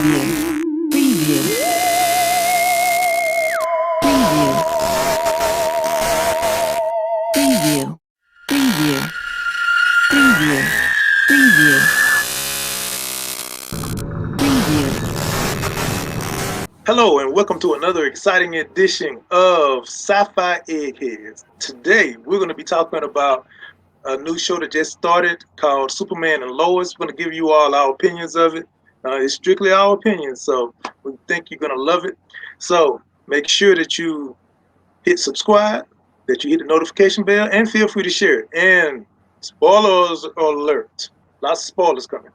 Hello and welcome to another exciting edition of Sci-Fi EggHeads. Today we're going to be talking about a new show that just started called Superman and Lois. We're going to give you all our opinions of it. It's strictly our opinions, so we think you're going to love it. So make sure that you hit subscribe, that you hit the notification bell, and feel free to share it. And spoilers alert. Lots of spoilers coming.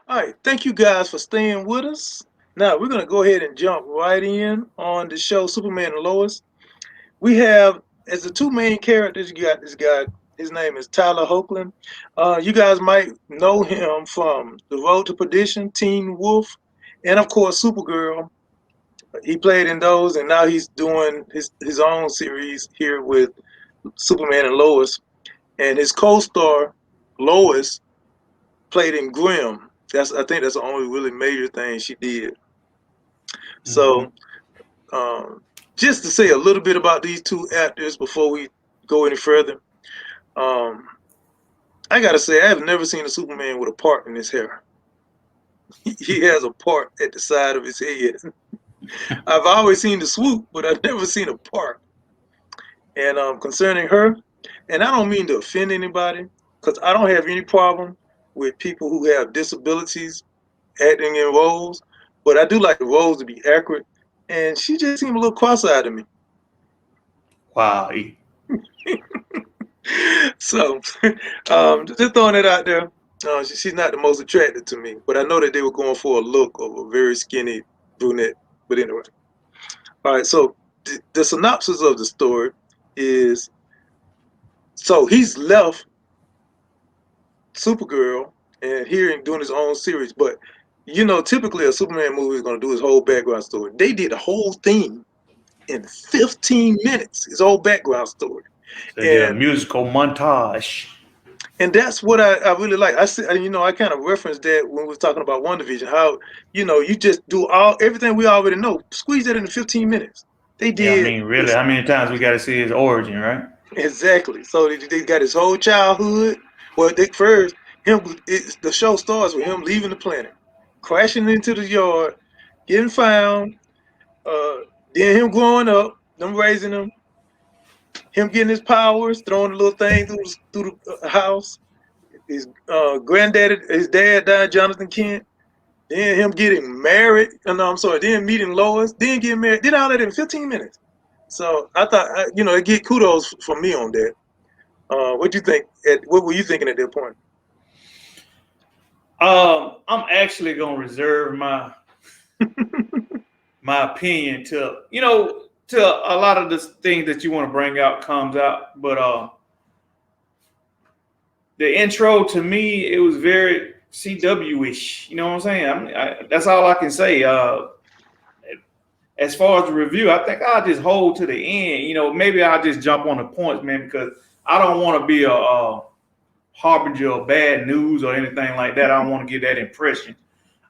All right, thank you guys for staying with us. Now we're gonna go ahead and jump right in on the show Superman and Lois. We have as the two main characters. You got this guy. His name is Tyler Hoechlin. You guys might know him from The Road to Perdition, Teen Wolf, and of course Supergirl. He played in those, and now he's doing his own series here with Superman and Lois. And his co-star Lois played in Grimm. I think that's the only really major thing she did. So, just to say a little bit about these two actors before we go any further, I gotta say I have never seen a Superman with a part in his hair. He has a part at the side of his head. I've always seen the swoop, but I've never seen a part. And concerning her, and I don't mean to offend anybody, because I don't have any problem with people who have disabilities acting in roles, but I do like the roles to be accurate, and she just seemed a little cross-eyed to me. Wow. So, just throwing it out there, she's not the most attractive to me, but I know that they were going for a look of a very skinny brunette. But anyway, all right, so the synopsis of the story is, so he's left Supergirl and here and doing his own series, but you know, typically a Superman movie is going to do his whole background story. They did the whole thing in 15 minutes, his whole background story. They did a musical montage. And that's what I really like. I see, you know, I kind of referenced that when we were talking about WandaVision, how, you know, you just do everything we already know, squeeze that into 15 minutes. They did. Yeah, I mean, really, how many times we got to see his origin, right? Exactly. So they got his whole childhood. Well, the show starts with him leaving the planet, crashing into the yard, getting found, then him growing up, them raising him, him getting his powers, throwing the little thing through the house. His granddaddy, his dad died, Jonathan Kent. Then him getting married. No, I'm sorry. Then meeting Lois. Then getting married. Did all that in 15 minutes. So I thought, you know, it get kudos from me on that. What do you think? What were you thinking at that point? I'm actually gonna reserve my my opinion to a lot of the things that you want to bring out comes out, but the intro to me, it was very CW-ish. You know what I'm saying? That's all I can say. As far as the review, I think I'll just hold to the end. You know, maybe I'll just jump on the points, man, because I don't want to be a harbinger of bad news or anything like that. I don't want to give that impression.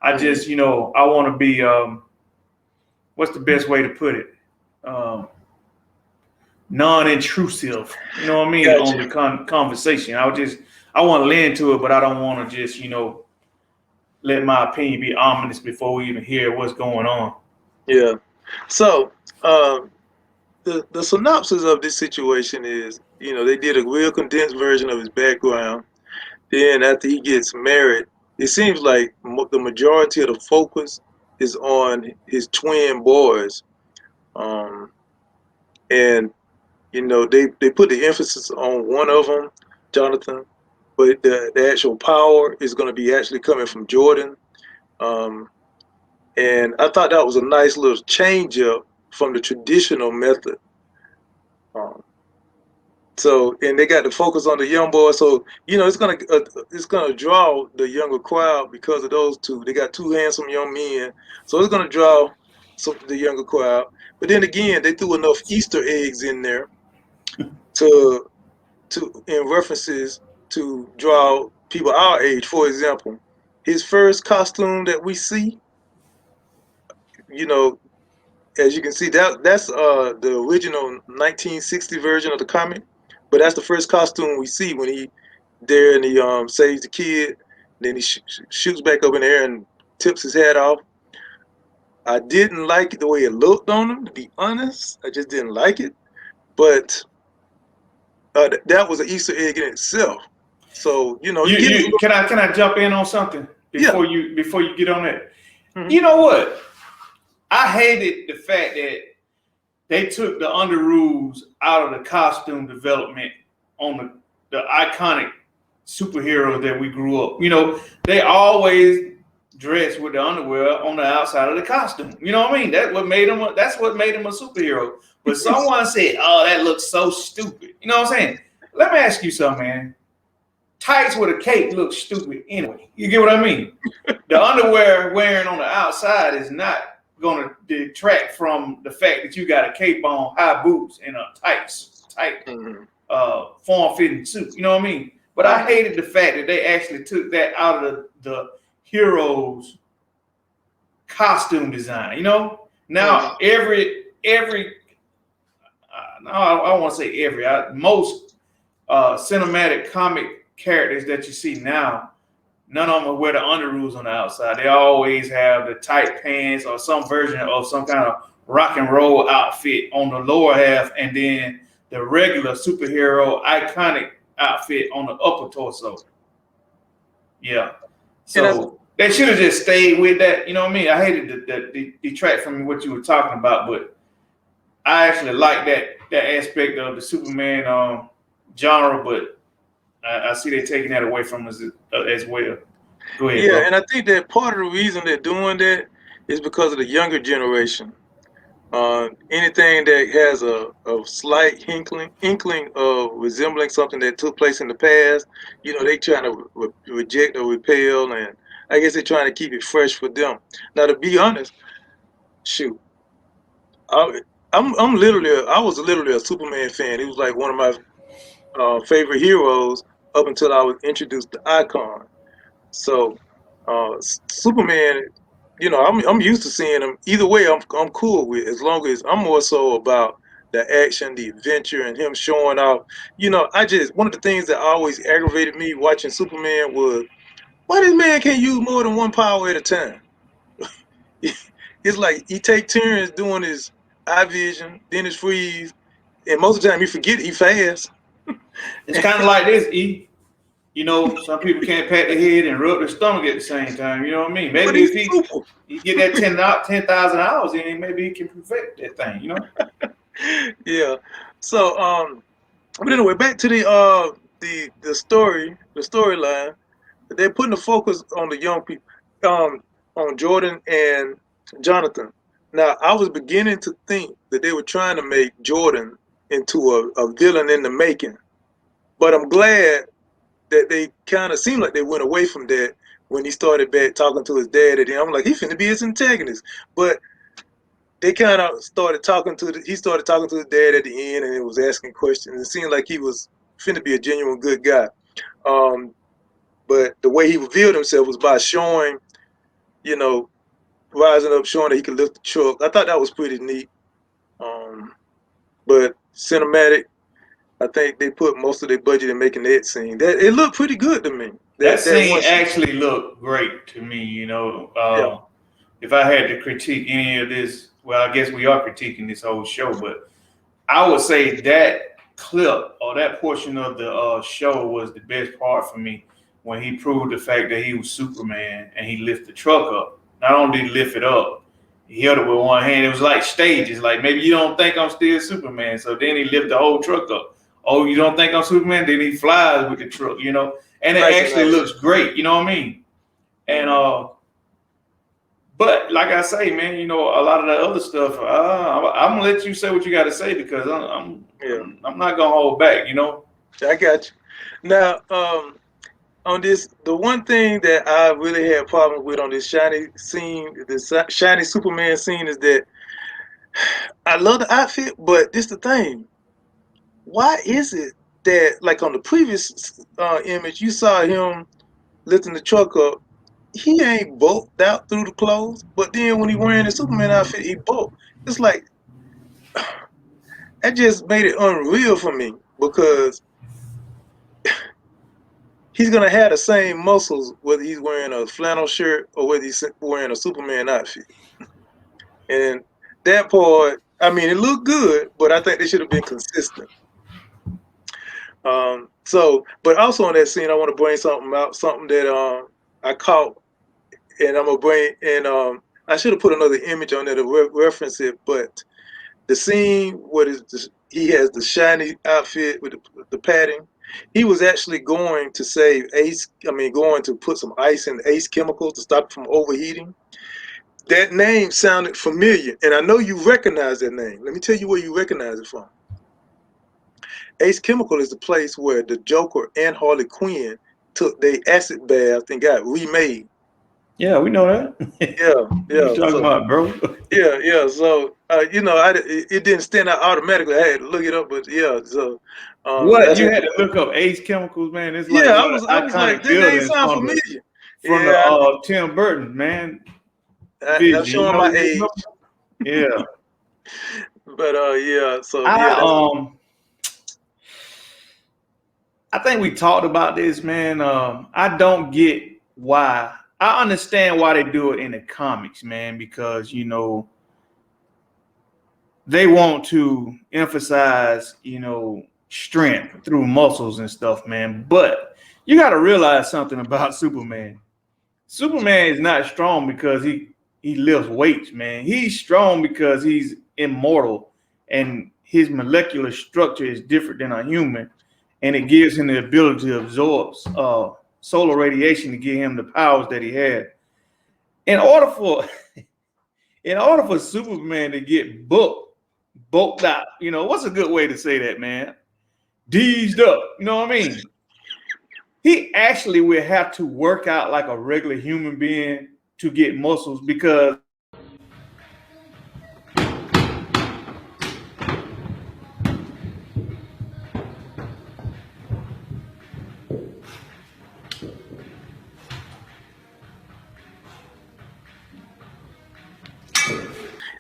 I just, you know, I want to be, what's the best way to put it? Non-intrusive, you know what I mean, on the conversation. I want to lend to it, but I don't want to just, you know, let my opinion be ominous before we even hear what's going on. Yeah. So the synopsis of this situation is, you know, they did a real condensed version of his background. Then after he gets married, it seems like the majority of the focus is on his twin boys. And, you know, they put the emphasis on one of them, Jonathan, but the actual power is going to be actually coming from Jordan. And I thought that was a nice little change up from the traditional method. So, and they got to focus on the young boys. So, you know, it's gonna draw the younger crowd because of those two. They got two handsome young men, so it's gonna draw the younger crowd. But then again, they threw enough Easter eggs in there to in references to draw people our age. For example, his first costume that we see, you know, as you can see, that's the original 1960 version of the comic, but that's the first costume we see when he there and he saves the kid. Then he shoots back up in the air and tips his hat off. I didn't like the way it looked on him, to be honest. I just didn't like it. But that was an Easter egg in itself. So Can I jump in on something before yeah. you get on that? Mm-hmm. You know what? I hated the fact that they took the underoos out of the costume development on the iconic superheroes that we grew up. You know, they always dressed with the underwear on the outside of the costume. You know what I mean? That's what made them a superhero. But someone said, "Oh, that looks so stupid." You know what I'm saying? Let me ask you something, man. Tights with a cape looks stupid anyway. You get what I mean? The underwear wearing on the outside is not going to detract from the fact that you got a cape on, high boots, and a tight form-fitting suit. You know what I mean? But I hated the fact that they actually took that out of the heroes' costume design. You know, now every no, I don't want to say every. Most cinematic comic characters that you see now, none of them wear the underoos on the outside. They always have the tight pants or some version of some kind of rock and roll outfit on the lower half, and then the regular superhero iconic outfit on the upper torso. Yeah. So they should have just stayed with that. You know what I mean? I hated the detract from what you were talking about, but I actually like that aspect of the Superman genre, but I see they're taking that away from us as well. Go ahead, bro. And I think that part of the reason they're doing that is because of the younger generation. Anything that has a slight inkling of resembling something that took place in the past, they trying to reject or repel, and I guess they're trying to keep it fresh for them. Now, to be honest, shoot, I was literally a Superman fan. He was like one of my favorite heroes up until I was introduced to Icon. So, Superman, I'm used to seeing him. Either way, I'm cool with, as long as I'm more so about the action, the adventure, and him showing off. One of the things that always aggravated me watching Superman was, why this man can't use more than one power at a time? It's like he take turns doing his eye vision, then his freeze, and most of the time he forget he fast. It's kind of like this, E. You know, some people can't pat their head and rub their stomach at the same time. You know what I mean? Maybe if he get that 10,000 hours in, maybe he can perfect that thing. You know? Yeah. So, but anyway, back to the storyline. They're putting the focus on the young people, on Jordan and Jonathan. Now, I was beginning to think that they were trying to make Jordan into a villain in the making, but I'm glad that they kind of seemed like they went away from that when he started back talking to his dad. And I'm like, he finna be his antagonist. But they kind of started talking to he started talking to his dad at the end, and it was asking questions. It seemed like he was finna be a genuine good guy. But the way he revealed himself was by showing, rising up, showing that he could lift the truck. I thought that was pretty neat. But cinematic, I think they put most of their budget in making that scene. That it looked pretty good to me. That scene actually looked great to me. You know, if I had to critique any of this, well, I guess we are critiquing this whole show, but I would say that clip or that portion of the show was the best part for me, when he proved the fact that he was Superman and he lifted the truck up. Not only did he lift it up, he held it with one hand. It was like stages. Like, maybe you don't think I'm still Superman, so then he lifted the whole truck up. Oh, you don't think I'm Superman? Then he flies with the truck, and it actually looks great. You know what I mean? And but like I say, man, a lot of that other stuff, I'm gonna let you say what you got to say, because I'm not gonna hold back. I got you. Now, on this, the one thing that I really had problems with on this shiny scene, this shiny Superman scene, is that I love the outfit, but this the thing. Why is it that like on the previous image you saw him lifting the truck up? He ain't bulked out through the clothes, but then when he wearing the Superman outfit, he bulked. It's like that just made it unreal for me because he's gonna have the same muscles whether he's wearing a flannel shirt or whether he's wearing a Superman outfit. And that part, I mean, it looked good, but I think they should have been consistent. But also in that scene, I want to bring something out, something that I caught, and I'm gonna bring, and I should have put another image on there to reference it, but the scene where he has the shiny outfit with the padding. He was actually going to save Ace. I mean, going to put some ice in Ace chemicals to stop it from overheating. That name sounded familiar, and I know you recognize that name. Let me tell you where you recognize it from. Ace Chemical is the place where the Joker and Harley Quinn took their acid bath and got remade. Yeah, we know that. Yeah, What you talking about, bro? yeah. So it didn't stand out automatically. I had to look it up, but yeah. So What that's you had to look up Ace Chemicals, man. It's like yeah. one of I the was like, iconic that name buildings sounds from the familiar. Yeah, Tim Burton, man. I'm Vision, showing my age, Yeah. but yeah. So yeah, that's I think we talked about this, man. I don't get why. I understand why they do it in the comics, man, because they want to emphasize, strength through muscles and stuff, man. But you got to realize something about Superman. Superman is not strong because he lifts weights, man. He's strong because he's immortal and his molecular structure is different than a human, and it gives him the ability to absorb solar radiation to give him the powers that he had. In order for Superman to get bulked out, what's a good way to say that, man? Deezed up, you know what I mean? He actually will have to work out like a regular human being to get muscles because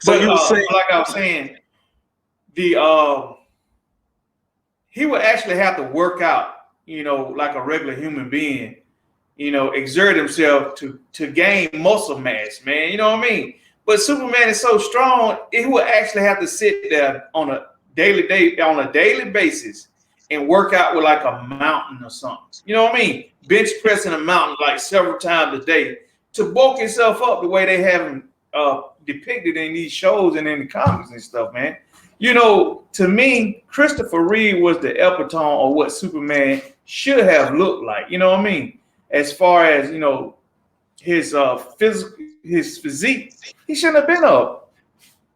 so you were saying. like I was saying, the he would actually have to work out, like a regular human being, exert himself to gain muscle mass, man. You know what I mean? But Superman is so strong, he would actually have to sit there on a daily basis and work out with like a mountain or something. You know what I mean? Bench pressing a mountain like several times a day to bulk himself up the way they have him depicted in these shows and in the comics and stuff, man. To me, Christopher Reeve was the epitome of what Superman should have looked like. You know what I mean? As far as his physique, he shouldn't have been a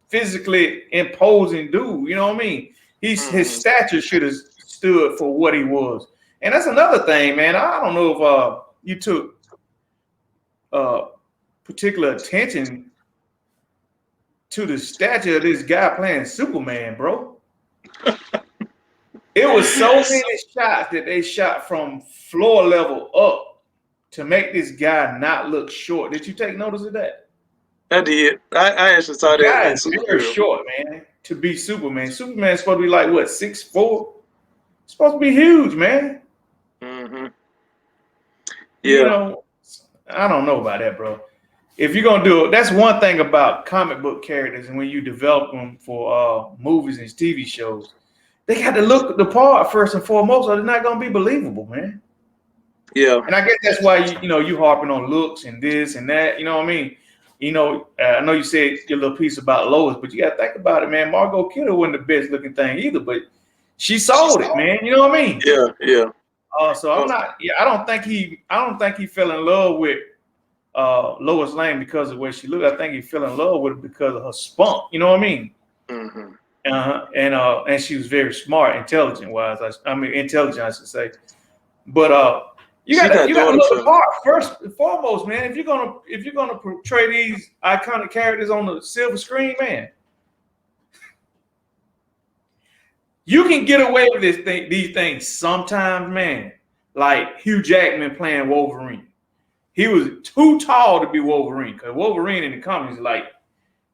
physically imposing dude. You know what I mean? His stature should have stood for what he was. And that's another thing, man. I don't know if you took particular attention to the stature of this guy playing Superman, bro. It was so many shots that they shot from floor level up to make this guy not look short. Did you take notice of that? I did. I actually saw that Guy in is very Supergirl. short, man. To be Superman, Superman's supposed to be like what, 6'4"? Supposed to be huge, man. Mm-hmm. Yeah. I don't know about that, bro. If you're gonna do it, that's one thing about comic book characters, and when you develop them for movies and TV shows, they got to look the part first and foremost, or they're not gonna be believable, man. Yeah. And I guess that's why you harping on looks and this and that. You know what I mean? I know you said your little piece about Lois, but you got to think about it, man. Margot Kidder wasn't the best looking thing either, but she sold it, man. You know what I mean? Yeah. So I'm not. Yeah, I don't think he fell in love with Lois Lane because of the way she looked. I think he fell in love with her because of her spunk. You know what I mean? Mm-hmm. And she was very smart, intelligent wise. Intelligent, I should say. But you got to look the part first and foremost, man. If you're gonna portray these iconic characters on the silver screen, man, You can get away with these things sometimes, man. Like Hugh Jackman playing Wolverine. He was too tall to be Wolverine because Wolverine in the comics is like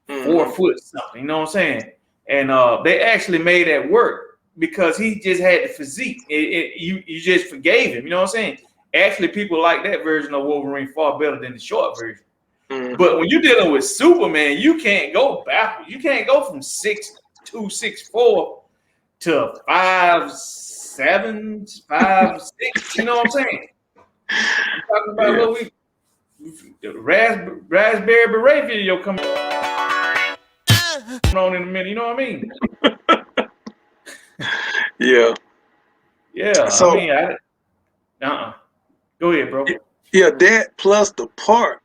4 foot something. You know what I'm saying? And they actually made that work because he just had the physique. You just forgave him. You know what I'm saying? Actually, people like that version of Wolverine far better than the short version. But when you're dealing with Superman, you can't go backwards. You can't go from 6'2", 6'4" to 5'7", 5'6". You know what I'm saying? I'm talking about what the raspberry beret video coming on in a minute. You know what I mean? Yeah. Yeah. So, I mean, Go ahead, bro. Yeah, that plus the part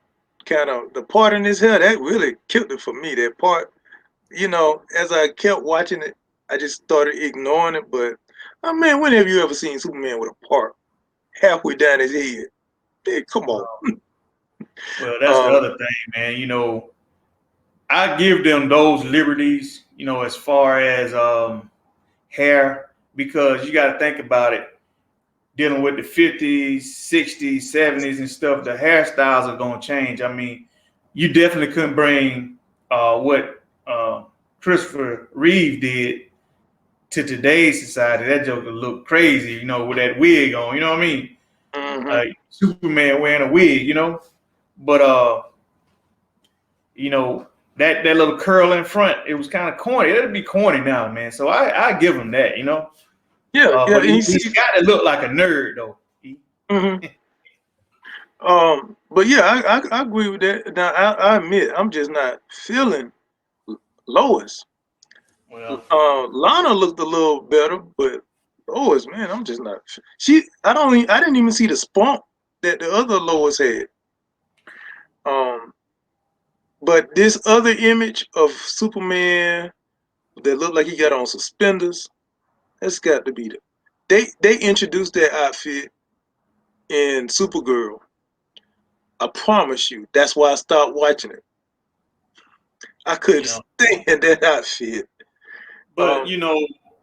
in his hair, that really killed it for me. That part, as I kept watching it, I just started ignoring it. But, oh man, when have you ever seen Superman with a part halfway down his head? Hey, come on. Well, that's the other thing, man. I give them those liberties, as far as hair, because you got to think about it. Dealing with the 50s, 60s, 70s and stuff, the hairstyles are going to change. I mean, you definitely couldn't bring what Christopher Reeve did to today's society. That joker looked crazy, with that wig on, you know what I mean? Superman wearing a wig, But, that little curl in front, it was kind of corny. It'll be corny now, man. So I give him that, Yeah, but he's got to look like a nerd, though. But yeah, I agree with that. Now I admit I'm just not feeling Lois. Well, Lana looked a little better, but Lois, man, I'm just not. I didn't even see the spunk that the other Lois had. But this other image of Superman that looked like he got on suspenders, that's got to be they introduced that outfit in Supergirl. I promise you, that's why I stopped watching it. I couldn't stand that outfit. But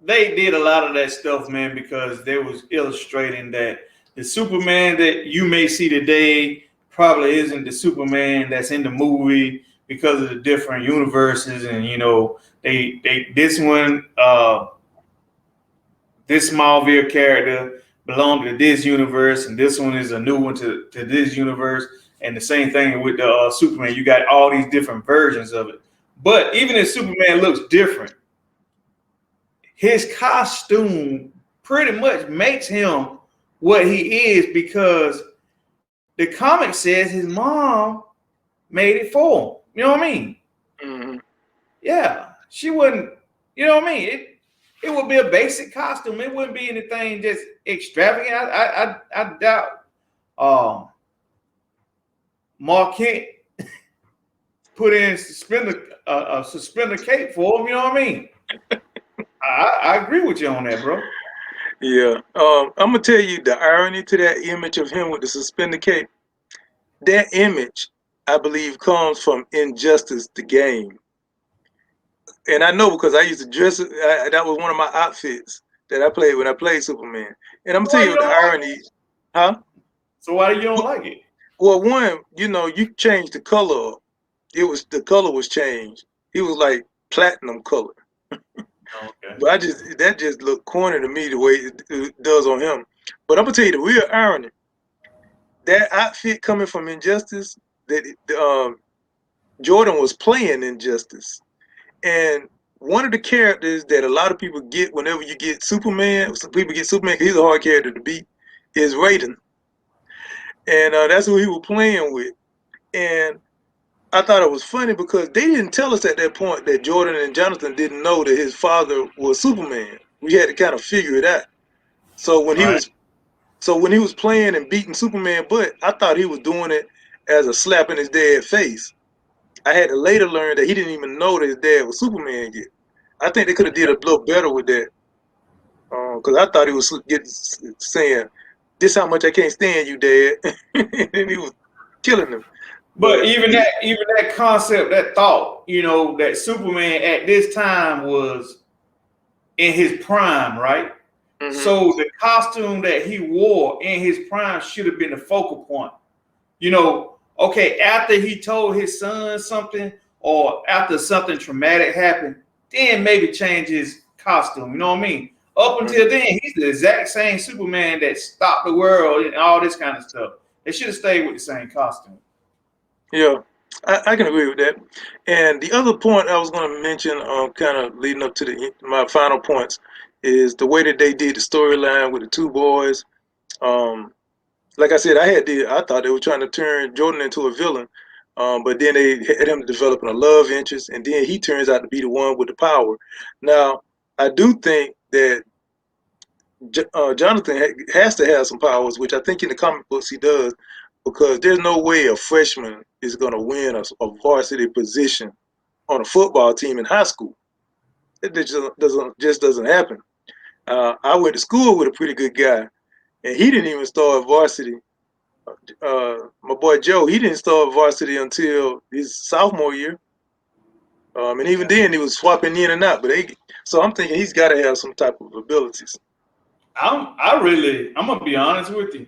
they did a lot of that stuff, man, because they was illustrating that the Superman that you may see today probably isn't the Superman that's in the movie because of the different universes, and this one, this Smallville character belonged to this universe, and this one is a new one to this universe. And the same thing with the Superman. You got all these different versions of it. But even if Superman looks different, his costume pretty much makes him what he is because the comic says his mom made it for him. You know what I mean? Mm-hmm. Yeah. She wouldn't, you know what I mean? It would be a basic costume. It wouldn't be anything just extravagant. I doubt Mark Kent put in a suspender cape for him. You know what I mean? I agree with you on that, bro. Yeah. I'm gonna tell you the irony to that image of him with the suspender cape. That image, I believe, comes from Injustice the game. And I know because I used to dress it. That was one of my outfits that I played when I played Superman. And I'm gonna tell you the irony, huh? So why you don't like it? Well, one, you changed the color up. The color was changed. He was like platinum color. Okay. But that just looked corny to me the way it does on him. But I'm gonna tell you the real irony. That outfit coming from Injustice, that Jordan was playing Injustice, and one of the characters that a lot of people get whenever you get Superman, some people get Superman because he's a hard character to beat, is Raiden, and that's who he was playing with. And I thought it was funny because they didn't tell us at that point that Jordan and Jonathan didn't know that his father was Superman. We had to kind of figure it out. So when he was playing and beating Superman butt, I thought he was doing it as a slap in his dad's face. I had to later learn that he didn't even know that his dad was Superman yet. I think they could have did a little better with that. Because I thought he was saying, "This how much I can't stand you, Dad," and he was killing him. But even that concept, that thought, that Superman at this time was in his prime, right? Mm-hmm. So the costume that he wore in his prime should have been the focal point. You know, okay, after he told his son something or after something traumatic happened, then maybe change his costume. You know what I mean? Up until then, he's the exact same Superman that stopped the world and all this kind of stuff. They should have stayed with the same costume. Yeah, I can agree with that. And the other point I was going to mention, kind of leading up to my final points, is the way that they did the storyline with the two boys. Like I said, I thought they were trying to turn Jordan into a villain, but then they had him developing a love interest, and then he turns out to be the one with the power. Now, I do think that Jonathan has to have some powers, which I think in the comic books he does, because there's no way a freshman is going to win a varsity position on a football team in high school. It just doesn't happen. I went to school with a pretty good guy, and he didn't even start varsity. My boy Joe, he didn't start varsity until his sophomore year, and even then he was swapping in and out. So I'm thinking he's got to have some type of abilities. I'm gonna be honest with you.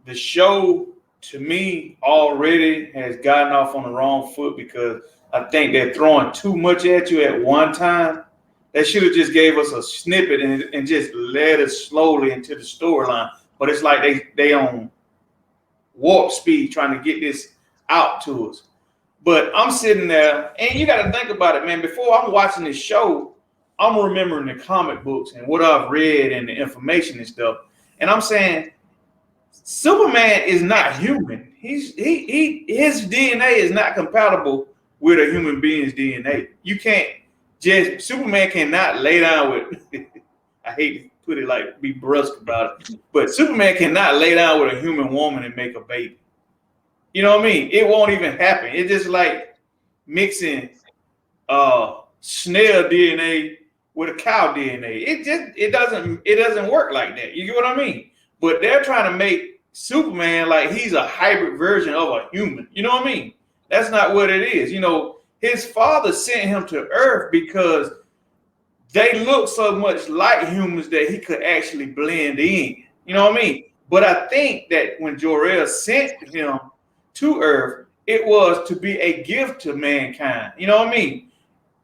The show to me already has gotten off on the wrong foot because I think they're throwing too much at you at one time. They should have just gave us a snippet and just led us slowly into the storyline. But it's like they on warp speed trying to get this out to us. But I'm sitting there, and you got to think about it, man. Before I'm watching this show, I'm remembering the comic books and what I've read and the information and stuff. And I'm saying, Superman is not human. His DNA is not compatible with a human being's DNA. You can't Superman cannot lay down with. I hate to put it like be brusque about it, but Superman cannot lay down with a human woman and make a baby. You know what I mean? It won't even happen. It's just like mixing snail DNA with a cow DNA. It doesn't work like that. You get what I mean? But they're trying to make Superman like he's a hybrid version of a human. You know what I mean? That's not what it is. You know, his father sent him to Earth because they look so much like humans that he could actually blend in. You know what I mean? But I think that when Jor-El sent him to Earth, it was to be a gift to mankind. You know what I mean?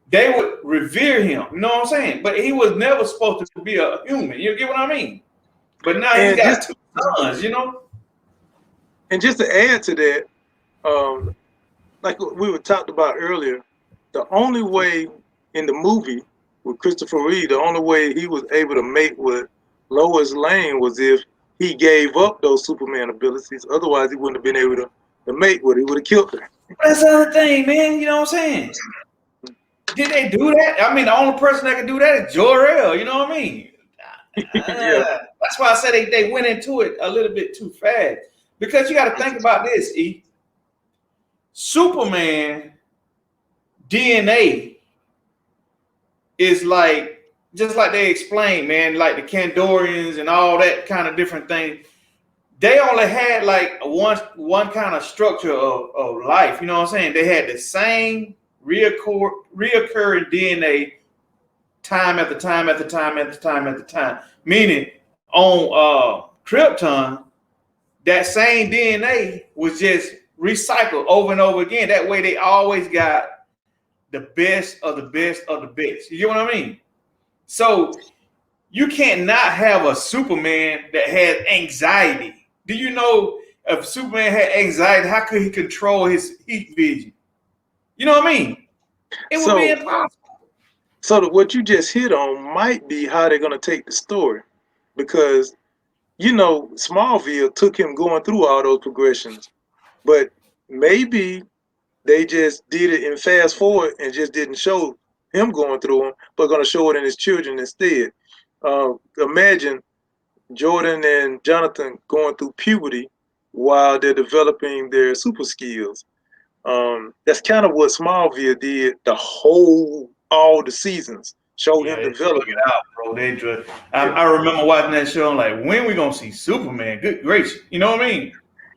They would revere him. You know what I'm saying? But he was never supposed to be a human. You get what I mean? But now he's got two sons, you know? And just to add to that, like we were talked about earlier, the only way in the movie with Christopher Reeve, the only way he was able to mate with Lois Lane was if he gave up those Superman abilities. Otherwise, he wouldn't have been able to mate with her. He would have killed her. That's the other thing, man. You know what I'm saying? Did they do that? I mean, the only person that can do that is Jor-El. You know what I mean? Yeah. That's why I said they went into it a little bit too fast. Because you got to think about this, E. Superman DNA is like, just like they explained, man, like the Kandorians and all that kind of different things. They only had like one kind of structure of life. You know what I'm saying? They had the same reoccurring DNA time after time after time after time after time. Meaning on Krypton, that same DNA was just recycled over and over again. That way they always got the best of the best of the best. You get what I mean? So you cannot have a Superman that has anxiety. Do you know if Superman had anxiety, how could he control his heat vision? You know what I mean? It would be impossible. So what you just hit on might be how they're going to take the story. Because, you know, Smallville took him going through all those progressions. But maybe they just did it in fast forward and just didn't show him going through them, but going to show it in his children instead. Imagine Jordan and Jonathan going through puberty while they're developing their super skills. That's kind of what Smallville did all the seasons. Show him develop it out, bro. I remember watching that show. I'm like, when we gonna see Superman? Good gracious, you know what I mean?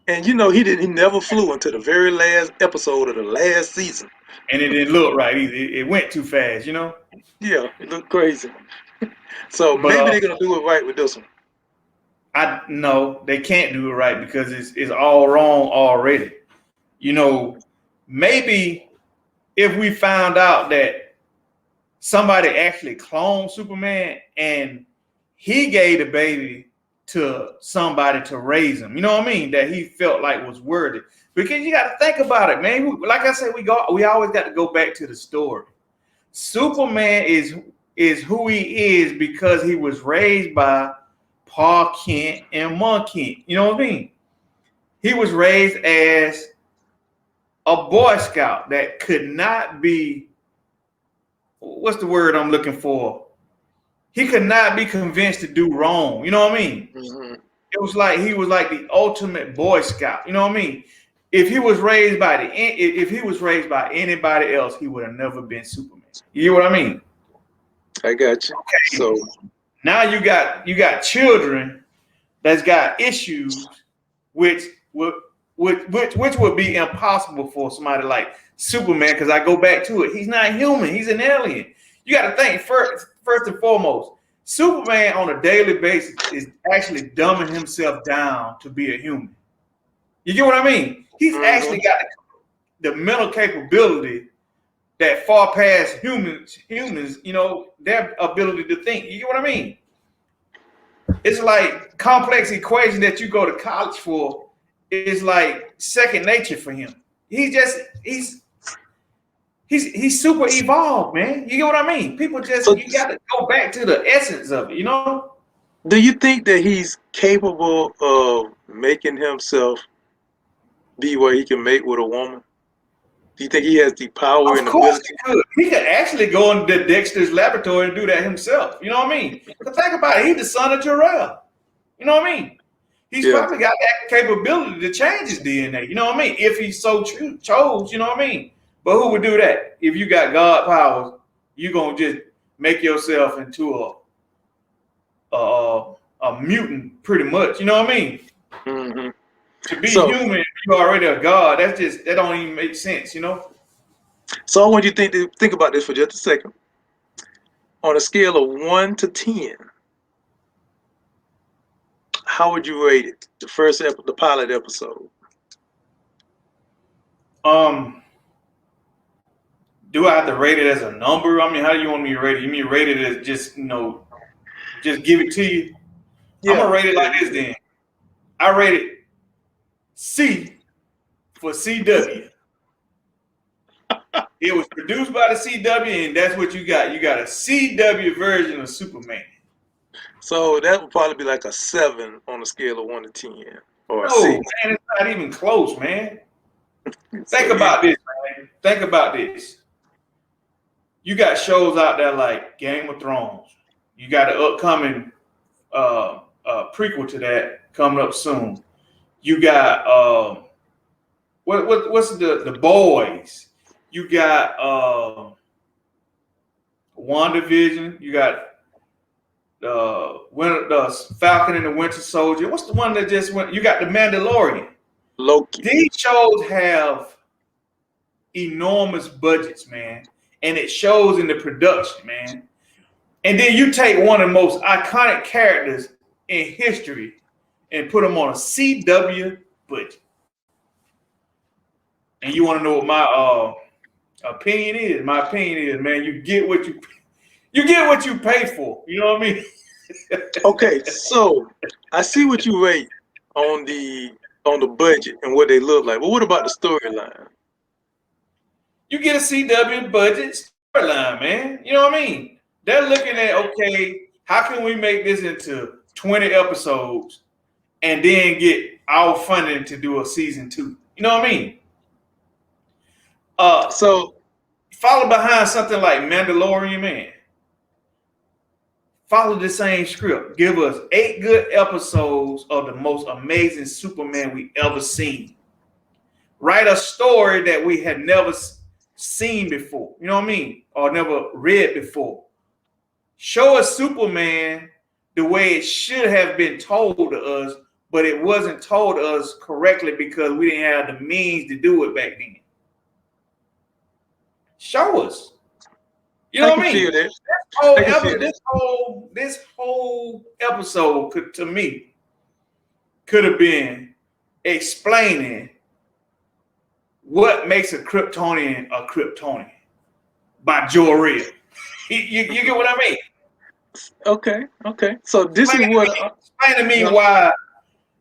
And you know he never flew until the very last episode of the last season. And it didn't look right either. It went too fast, you know. Yeah, it looked crazy. So But maybe they're gonna do it right with this one. I no, they can't do it right because it's all wrong already. You know, maybe if we found out that somebody actually cloned Superman and he gave the baby to somebody to raise him, you know what I mean? That he felt like was worthy. Because you got to think about it, man. Like I said, we always got to go back to the story. Superman is who he is because he was raised by Pa Kent and Ma Kent. You know what I mean? He was raised as a Boy Scout that could not be, what's the word I'm looking for? He could not be convinced to do wrong. You know what I mean? Mm-hmm. It was like he was like the ultimate Boy Scout. You know what I mean? If he was raised by anybody else, he would have never been Superman. You know what I mean? I got you. Okay. So now you got children that's got issues, which would be impossible for somebody like Superman. Because I go back to it, he's not human. He's an alien. You got to think first and foremost. Superman on a daily basis is actually dumbing himself down to be a human. You get what I mean? He's actually got the mental capability that far past humans, you know, their ability to think. You get what I mean? It's like complex equation that you go to college for is like second nature for him. He's super evolved, man. You get what I mean? People you got to go back to the essence of it, you know? do you think that he's capable of making himself be where he can mate with a woman? Do you think he has the power and ability? He could. He could actually go into Dexter's laboratory and do that himself. You know what I mean? But think about it. He's the son of Jor-El. You know what I mean? He's probably got that capability to change his DNA. You know what I mean? If he so chose, you know what I mean? But who would do that? If you got God powers, you're going to just make yourself into a mutant pretty much. You know what I mean? Mm-hmm. To be human, you're already a god. That don't even make sense, you know? So I want you to think about this for just a second. On a scale of 1 to 10, how would you rate it? The pilot episode. Do I have to rate it as a number? I mean, how do you want me to rate it? You mean rate it as just, you know, just give it to you? Yeah. I'm gonna rate it like this then. I rate it C for CW. It was produced by the CW, and that's what you got. You got a CW version of Superman. So that would probably be like a 7 on a scale of 1 to 10. Or no, man, it's not even close, man. Think about this, man. Think about this. You got shows out there like Game of Thrones. You got an upcoming prequel to that coming up soon. You got what's the Boys? You got WandaVision. You got the Falcon and the Winter Soldier. What's the one that just went? You got the Mandalorian. Loki. These shows have enormous budgets, man, and it shows in the production, man. And then you take one of the most iconic characters in history and put them on a CW budget. And you want to know what my opinion is? My opinion is, man, you get what you pay for. You know what I mean? Okay, so I see what you rate on the budget and what they look like. But what about the storyline? You get a CW budget storyline, man. You know what I mean? They're looking at, okay, how can we make this into 20 episodes and then get our funding to do a season 2? You know what I mean? So follow behind something like Mandalorian, man. Follow the same script. Give us 8 good episodes of the most amazing Superman we ever seen. Write a story that we had never seen before. You know what I mean? Or never read before. Show us Superman the way it should have been told to us, but it wasn't told to us correctly because we didn't have the means to do it back then. Show us. You know I what I can mean? feel that. Whole I can feel that. this whole episode could, to me, could have been explaining what makes a Kryptonian by Jor-El. You get what I mean? Okay. So this is what. Explain to me why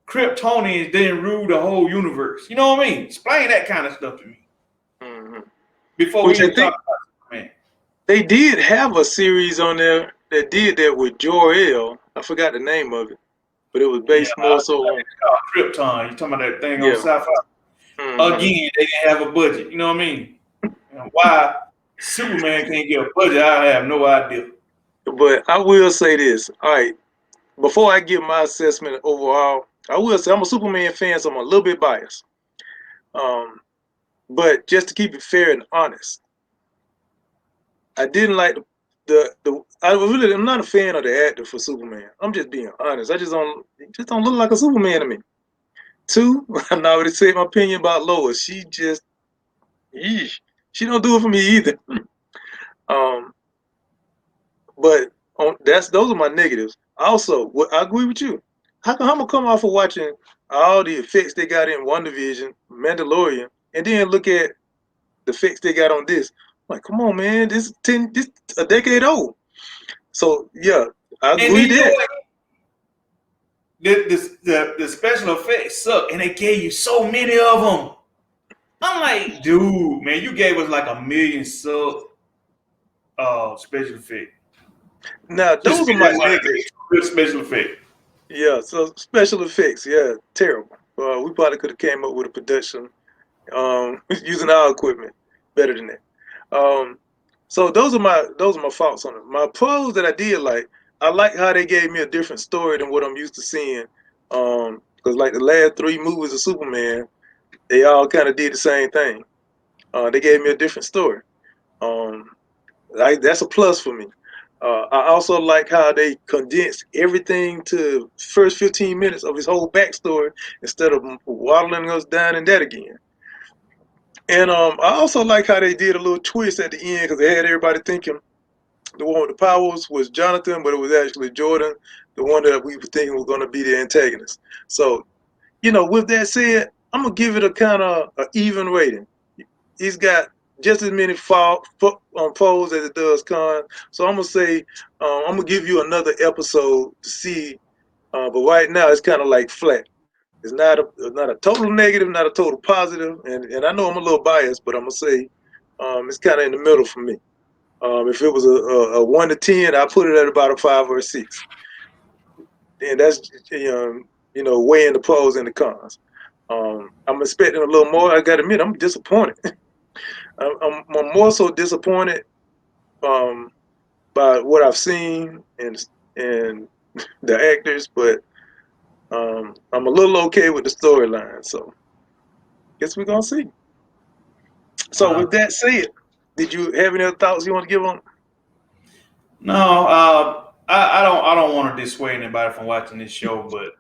Kryptonians didn't rule the whole universe. You know what I mean? Explain that kind of stuff to me. Mm-hmm. Before we even talk about Superman. They did have a series on there that did that with Jor-El. I forgot the name of it, but it was based more so on Krypton. You talking about that thing on yeah. Sci-Fi? Mm-hmm. Again, they didn't have a budget. You know what I mean? And why Superman can't get a budget, I have no idea. But I will say this. All right, before I give my assessment overall, I will say I'm a Superman fan, so I'm a little bit biased. But just to keep it fair and honest, I didn't like I'm not a fan of the actor for Superman. I'm just being honest. I just don't look like a Superman to me. Two, I already said my opinion about Lois. She just, she don't do it for me either. But those are my negatives. Also, I agree with you. How come I'm gonna come off of watching all the effects they got in WandaVision, Mandalorian, and then look at the effects they got on this? I'm like, come on, man, this a decade old. So yeah, I agree that. The special effects suck, and they gave you so many of them. I'm like, dude, man, you gave us like 1 million special effects. Now those are my negatives. Good special effect. Yeah, so special effects, yeah, terrible. We probably could have came up with a production using our equipment better than that. So those are my faults on it. My pros that I did like, I like how they gave me a different story than what I'm used to seeing. Because like the last 3 movies of Superman, they all kind of did the same thing. They gave me a different story. That's a plus for me. I also like how they condensed everything to first 15 minutes of his whole backstory instead of waddling us down in that again. And I also like how they did a little twist at the end because they had everybody thinking the one with the powers was Jonathan, but it was actually Jordan, the one that we were thinking was going to be the antagonist. So, with that said, I'm going to give it a kind of an even rating. He's got just as many foes as it does cons. So I'm going to say, I'm going to give you another episode to see. But right now, it's kind of like flat. It's not a total negative, not a total positive. And I know I'm a little biased, but I'm going to say it's kind of in the middle for me. If it was a 1 to 10, I put it at about a 5 or a 6. And that's weighing the pros and the cons. I'm expecting a little more. I got to admit, I'm disappointed. I'm more so disappointed by what I've seen and the actors, but I'm a little okay with the storyline. So, guess we're gonna see. So, with that said, did you have any other thoughts you want to give on? No, I don't want to dissuade anybody from watching this show, but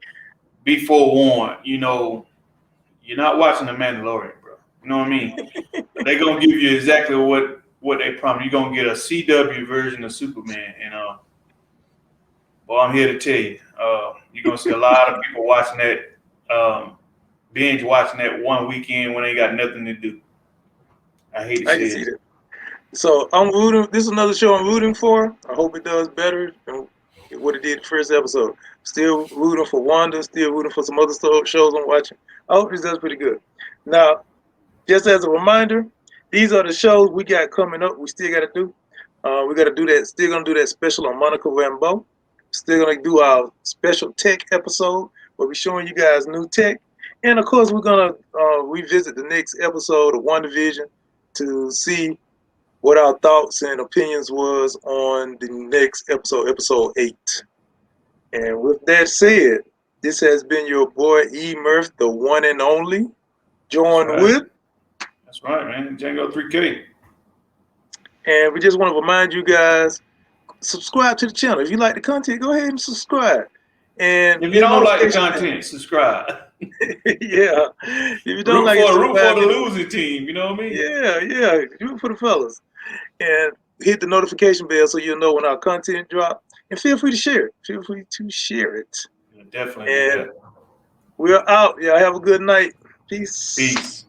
be forewarned. You're not watching The Mandalorian, bro. You know what I mean? They're gonna give you exactly what they promised. You're gonna get a CW version of Superman, and well, I'm here to tell you, you're gonna see a lot of people watching that, binge watching that one weekend when they got nothing to do. I hate to see it. So I'm rooting. This is another show I'm rooting for. I hope it does better than what it did the first episode. Still rooting for Wanda. Still rooting for some other shows I'm watching. I hope this does pretty good. Now, just as a reminder, these are the shows we got coming up. We still got to do. We got to do that. Still gonna do that special on Monica Rambeau. Still gonna do our special tech episode where we're showing you guys new tech, and of course we're gonna revisit the next episode of WandaVision to see what our thoughts and opinions was on the next episode, episode 8. And with that said, this has been your boy E. Murph, the one and only, joined with. That's right, man. Django 3K. And we just want to remind you guys, subscribe to the channel. If you like the content, go ahead and subscribe. And if you don't like the content, subscribe. Yeah. If you don't like it, root for the losing team, you know what I mean? Yeah. Root for the fellas. and hit the notification bell so you'll know when our content drop. And feel free to share it. Feel free to share it. Definitely do And that. we're out. Y'all have a good night. Peace. Peace.